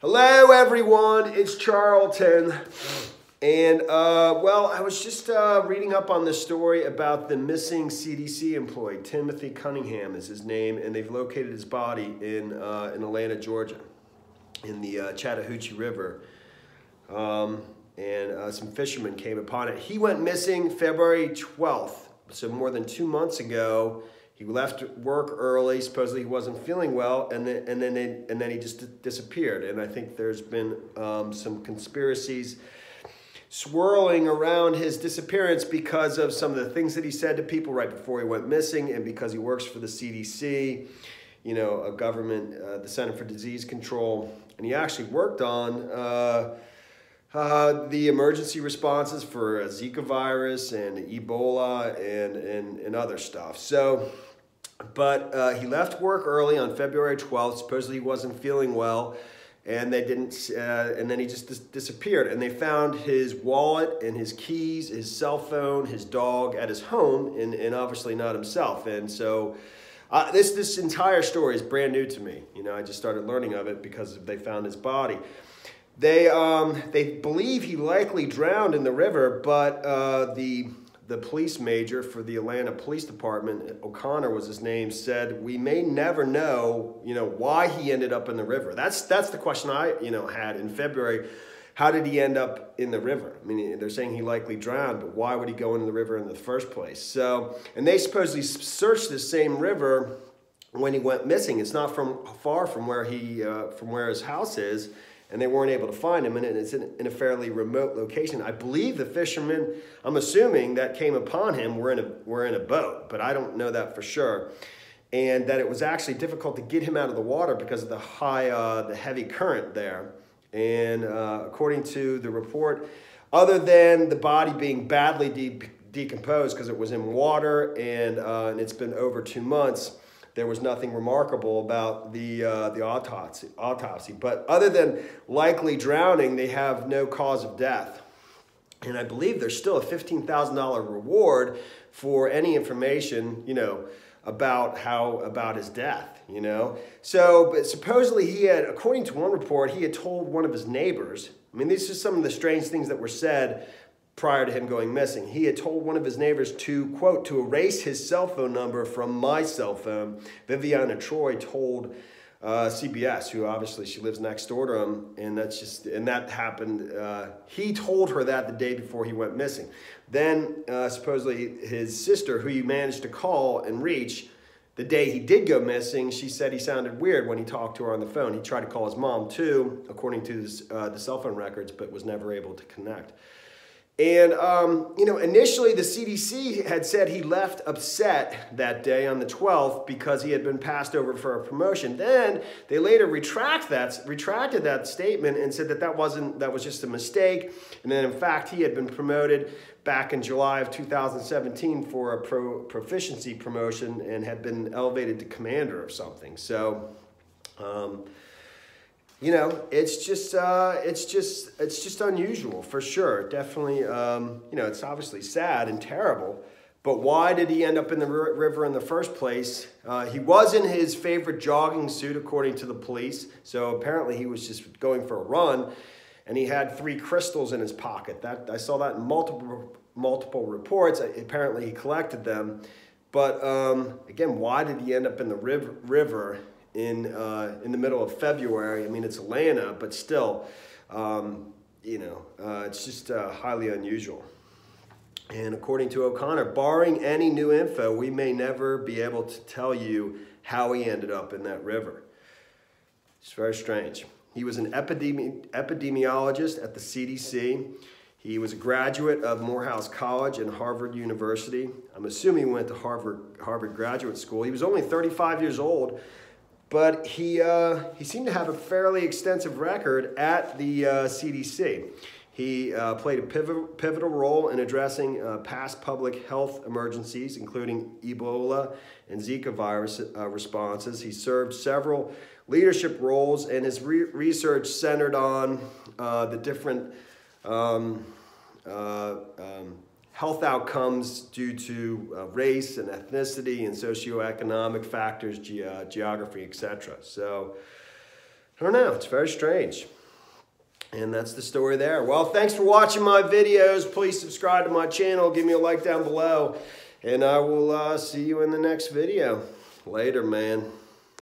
Hello everyone, it's Charlton. And well, I was just reading up on this story about the missing CDC employee. Timothy Cunningham is his name, and they've located his body in Atlanta, Georgia, in the Chattahoochee River. And some fishermen came upon it. He went missing February 12th, so more than 2 months ago. He left work early. Supposedly he wasn't feeling well, and then he just disappeared. And I think there's been some conspiracies swirling around his disappearance because of some of the things that he said to people right before he went missing, and because he works for the CDC, you know, a government, the Center for Disease Control, and he actually worked on the emergency responses for Zika virus and Ebola and other stuff. So. But he left work early on February 12th. Supposedly he wasn't feeling well, and they didn't. And then he just disappeared. And they found his wallet and his keys, his cell phone, his dog at his home, and obviously not himself. And so this entire story is brand new to me. You know, I just started learning of it because they found his body. They believe he likely drowned in the river, but the police major for the Atlanta Police Department, O'Connor was his name, said we may never know, you know, why he ended up in the river. That's the question I, had in February. How did he end up in the river? I mean, they're saying he likely drowned, but why would he go into the river in the first place? So, and they supposedly searched the same river when he went missing. It's not far from where his house is. And they weren't able to find him, and it's in a fairly remote location. I believe the fishermen, I'm assuming, that came upon him were in a boat, but I don't know that for sure. And that it was actually difficult to get him out of the water because of the heavy current there. And according to the report, other than the body being badly decomposed because it was in water and it's been over 2 months, there was nothing remarkable about the autopsy. But other than likely drowning, they have no cause of death. And I believe there's still a $15,000 reward for any information, about his death, So, but supposedly he had, according to one report, he had told one of his neighbors. I mean, these are some of the strange things that were said prior to him going missing. He had told one of his neighbors to, quote, to erase his cell phone number from my cell phone. Viviana Troy told CBS, who obviously she lives next door to him, and that happened. He told her that the day before he went missing. Then supposedly his sister, who he managed to call and reach the day he did go missing, she said he sounded weird when he talked to her on the phone. He tried to call his mom too, according to the cell phone records, but was never able to connect. And, initially the CDC had said he left upset that day on the 12th because he had been passed over for a promotion. Then they later retracted that statement and said that was just a mistake. And then in fact, he had been promoted back in July of 2017 for a proficiency promotion and had been elevated to commander or something. So, it's just unusual for sure. Definitely, it's obviously sad and terrible. But why did he end up in the river in the first place? He was in his favorite jogging suit, according to the police. So apparently he was just going for a run, and he had 3 crystals in his pocket. I saw that in multiple reports. Apparently he collected them. But again, why did he end up in the river? In the middle of February? I mean, it's Atlanta, but still, it's just highly unusual. And according to O'Connor, barring any new info, we may never be able to tell you how he ended up in that river. It's very strange. He was an epidemiologist at the CDC. He was a graduate of Morehouse College and Harvard University. I'm assuming he went to Harvard Graduate School. He was only 35 years old. But he seemed to have a fairly extensive record at the CDC. He played a pivotal role in addressing past public health emergencies, including Ebola and Zika virus responses. He served several leadership roles, and his research centered on the different health outcomes due to race and ethnicity and socioeconomic factors, geography, etc. So I don't know. It's very strange. And that's the story there. Well, thanks for watching my videos. Please subscribe to my channel. Give me a like down below. And I will see you in the next video. Later, man.